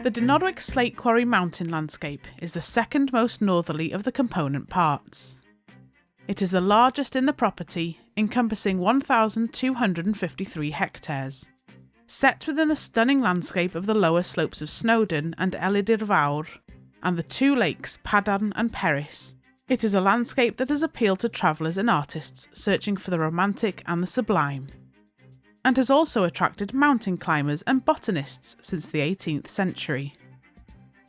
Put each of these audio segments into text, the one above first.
The Dinorwig Slate Quarry mountain landscape is the second most northerly of the component parts. It is the largest in the property, encompassing 1,253 hectares. Set within the stunning landscape of the lower slopes of Snowdon and Elidir Fawr, and the two lakes Padarn and Perris, it is a landscape that has appealed to travellers and artists searching for the romantic and the sublime, and has also attracted mountain climbers and botanists since the 18th century.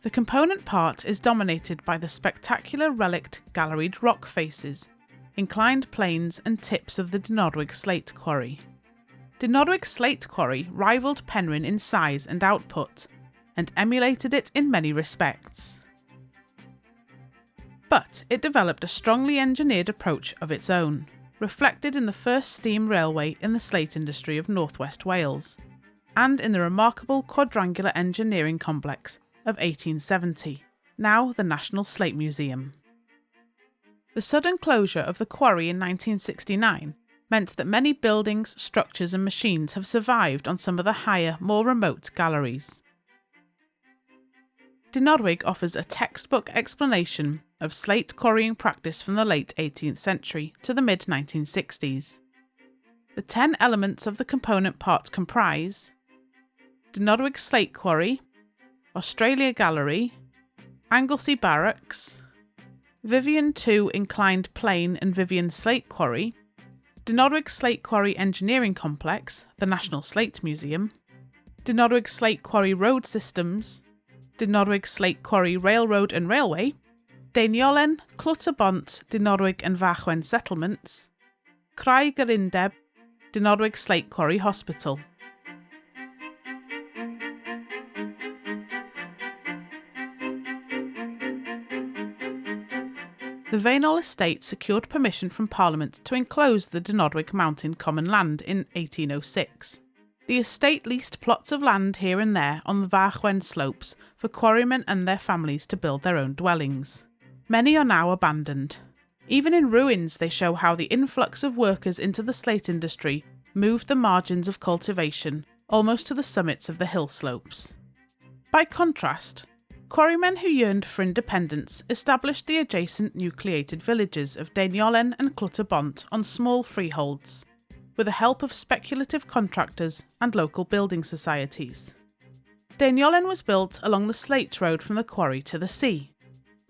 The component part is dominated by the spectacular relict galleried rock faces, inclined planes and tips of the Dinorwig Slate Quarry. Dinorwig Slate Quarry rivalled Penrhyn in size and output, and emulated it in many respects. But it developed a strongly engineered approach of its own, reflected in the first steam railway in the slate industry of northwest Wales, and in the remarkable quadrangular engineering complex of 1870, now the National Slate Museum. The sudden closure of the quarry in 1969 meant that many buildings, structures and machines have survived on some of the higher, more remote galleries. Dinorwig offers a textbook explanation of slate quarrying practice from the late 18th century to the mid-1960s. The 10 elements of the component part comprise Dinorwig Slate Quarry, Australia Gallery, Anglesey Barracks, Vivian 2 Inclined Plane and Vivian Slate Quarry, Dinorwig Slate Quarry Engineering Complex, the National Slate Museum, Dinorwig Slate Quarry Road Systems, Dinorwig Slate Quarry Railroad and Railway, Deiniolen, Clutterbont, Dinorwig and Fachwen Settlements, Craig yr Undeb, Dinorwig Slate Quarry Hospital. The Vaynol estate secured permission from Parliament to enclose the Dinorwig Mountain Common Land in 1806. The estate leased plots of land here and there on the Fachwen slopes for quarrymen and their families to build their own dwellings. Many are now abandoned. Even in ruins they show how the influx of workers into the slate industry moved the margins of cultivation almost to the summits of the hill slopes. By contrast, quarrymen who yearned for independence established the adjacent nucleated villages of Deiniolen and Clutterbont on small freeholds, with the help of speculative contractors and local building societies. Deiniolen was built along the slate road from the quarry to the sea,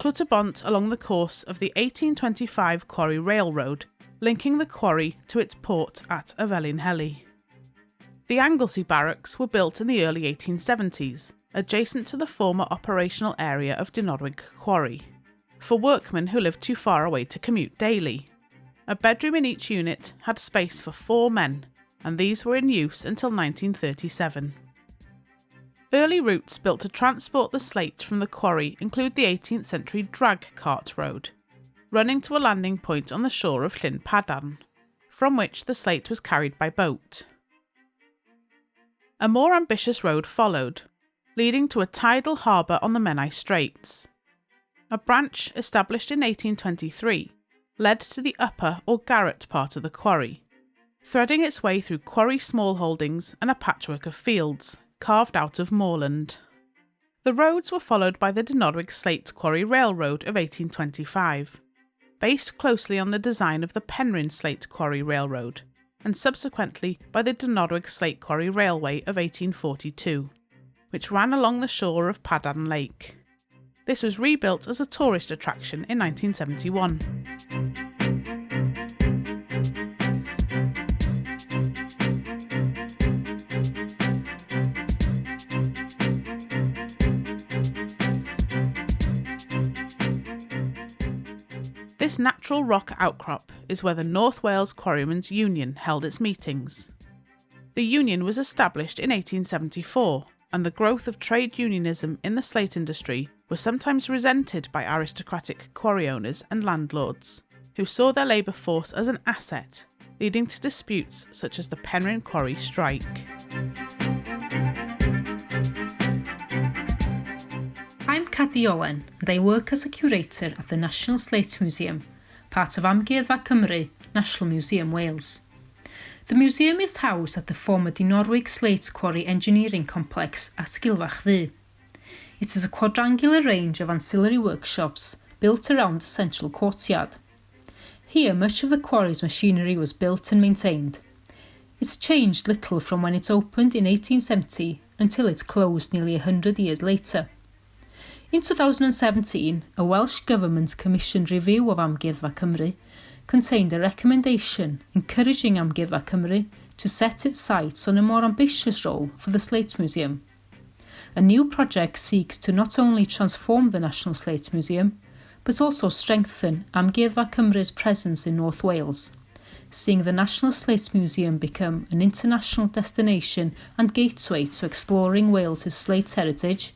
Clutterbont along the course of the 1825 Quarry Railroad, linking the quarry to its port at Afelinheli. The Anglesey Barracks were built in the early 1870s, adjacent to the former operational area of Dinorwig Quarry, for workmen who lived too far away to commute daily. A bedroom in each unit had space for 4 men, and these were in use until 1937. Early routes built to transport the slate from the quarry include the 18th century drag cart road, running to a landing point on the shore of Llyn Padarn, from which the slate was carried by boat. A more ambitious road followed, leading to a tidal harbour on the Menai Straits. A branch, established in 1823, led to the upper or garret part of the quarry, threading its way through quarry smallholdings and a patchwork of fields, carved out of moorland. The roads were followed by the Dinorwig Slate Quarry Railroad of 1825, based closely on the design of the Penrhyn Slate Quarry Railroad, and subsequently by the Dinorwig Slate Quarry Railway of 1842, which ran along the shore of Padarn Lake. This was rebuilt as a tourist attraction in 1971. This natural rock outcrop is where the North Wales Quarrymen's Union held its meetings. The union was established in 1874, and the growth of trade unionism in the slate industry was sometimes resented by aristocratic quarry owners and landlords, who saw their labour force as an asset, leading to disputes such as the Penrhyn Quarry strike. I'm Cadi Owen, and I work as a curator at the National Slate Museum, part of Amgueddfa Cymru, National Museum Wales. The museum is housed at the former Dinorwig Slate Quarry Engineering Complex at Gilfach Ddu. It is a quadrangular range of ancillary workshops built around the central courtyard. Here, much of the quarry's machinery was built and maintained. It's changed little from when it opened in 1870 until it closed nearly 100 years later. In 2017, a Welsh Government-commissioned review of Amgueddfa Cymru contained a recommendation encouraging Amgueddfa Cymru to set its sights on a more ambitious role for the Slate Museum. A new project seeks to not only transform the National Slate Museum, but also strengthen Amgueddfa Cymru's presence in North Wales, seeing the National Slate Museum become an international destination and gateway to exploring Wales's slate heritage,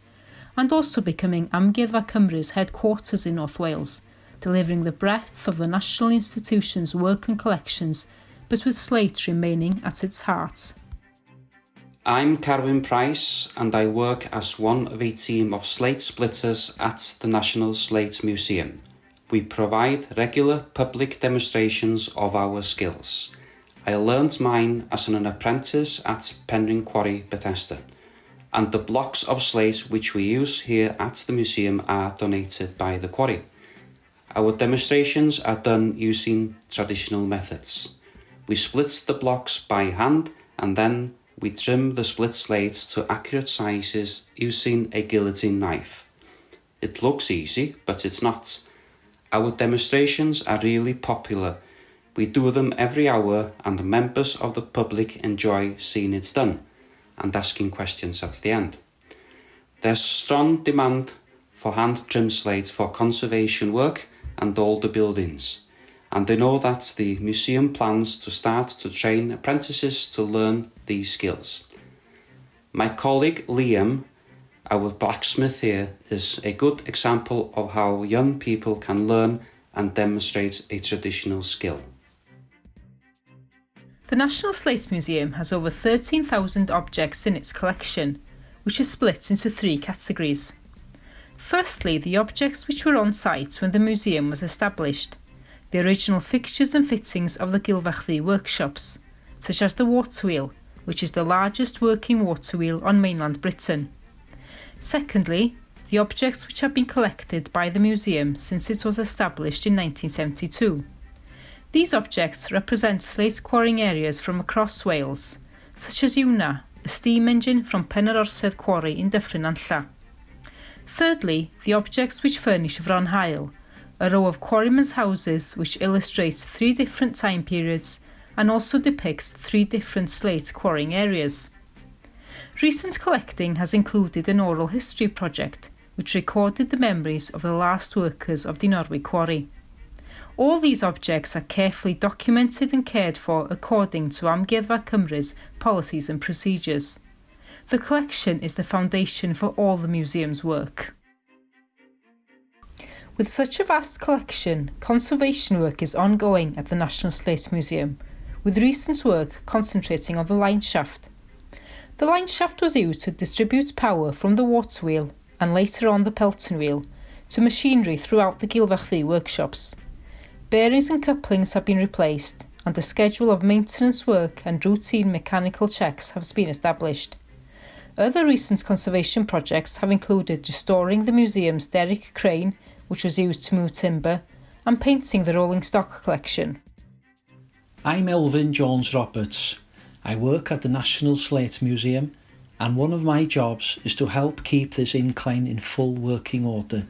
and also becoming Amgueddfa Cymru's headquarters in North Wales, delivering the breadth of the national institution's work and collections, but with slate remaining at its heart. I'm Carwyn Price and I work as one of a team of slate splitters at the National Slate Museum. We provide regular public demonstrations of our skills. I learnt mine as an apprentice at Penrhyn Quarry, Bethesda, and the blocks of slate which we use here at the museum are donated by the quarry. Our demonstrations are done using traditional methods. We split the blocks by hand and then we trim the split slate to accurate sizes using a guillotine knife. It looks easy, but it's not. Our demonstrations are really popular. We do them every hour and the members of the public enjoy seeing it done and asking questions at the end. There's strong demand for hand-trimmed slate for conservation work and older buildings, and I know that the museum plans to start to train apprentices to learn these skills. My colleague Liam, our blacksmith here, is a good example of how young people can learn and demonstrate a traditional skill. The National Slate Museum has over 13,000 objects in its collection, which is split into three categories. Firstly, the objects which were on site when the museum was established, the original fixtures and fittings of the Gylfachi workshops, such as the water wheel, which is the largest working water wheel on mainland Britain. Secondly, the objects which have been collected by the museum since it was established in 1972. These objects represent slate quarrying areas from across Wales, such as Una, a steam engine from Llechi Quarry in Dyffryn Nantlla. Thirdly, the objects which furnish Fronhaul, a row of quarrymen's houses which illustrates three different time periods and also depicts three different slate quarrying areas. Recent collecting has included an oral history project which recorded the memories of the last workers of Dinorwig Quarry. All these objects are carefully documented and cared for according to Amgueddfa Cymru's policies and procedures. The collection is the foundation for all the museum's work. With such a vast collection, conservation work is ongoing at the National Slate Museum, with recent work concentrating on the line shaft. The line shaft was used to distribute power from the water wheel and later on the Pelton wheel to machinery throughout the Gylfachi workshops. Bearings and couplings have been replaced and a schedule of maintenance work and routine mechanical checks has been established. Other recent conservation projects have included restoring the museum's derrick crane, which was used to move timber, and painting the rolling stock collection. I'm Elvin Jones-Roberts. I work at the National Slate Museum, and one of my jobs is to help keep this incline in full working order.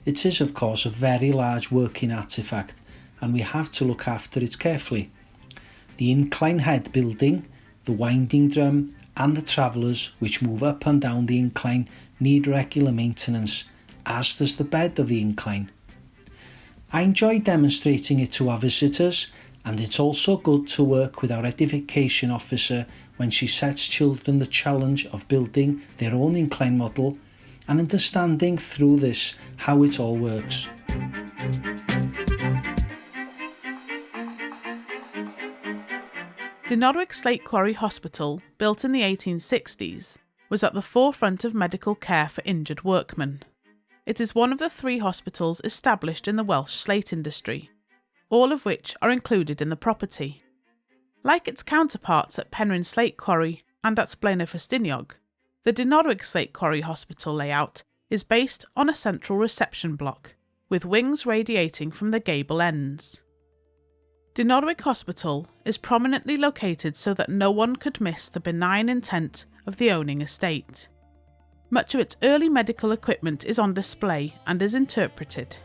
It is, of course, a very large working artefact, and we have to look after it carefully. The incline head building, the winding drum, and the travellers which move up and down the incline need regular maintenance, as does the bed of the incline. I enjoy demonstrating it to our visitors, and it's also good to work with our edification officer when she sets children the challenge of building their own incline model and understanding through this how it all works. Dinorwig Slate Quarry Hospital, built in the 1860s, was at the forefront of medical care for injured workmen. It is one of the three hospitals established in the Welsh slate industry, all of which are included in the property. Like its counterparts at Penrhyn Slate Quarry and at Blaenau Ffestiniog, The Dinorwig Slate Quarry Hospital layout is based on a central reception block, with wings radiating from the gable ends. Dinorwig Hospital is prominently located so that no one could miss the benign intent of the owning estate. Much of its early medical equipment is on display and is interpreted.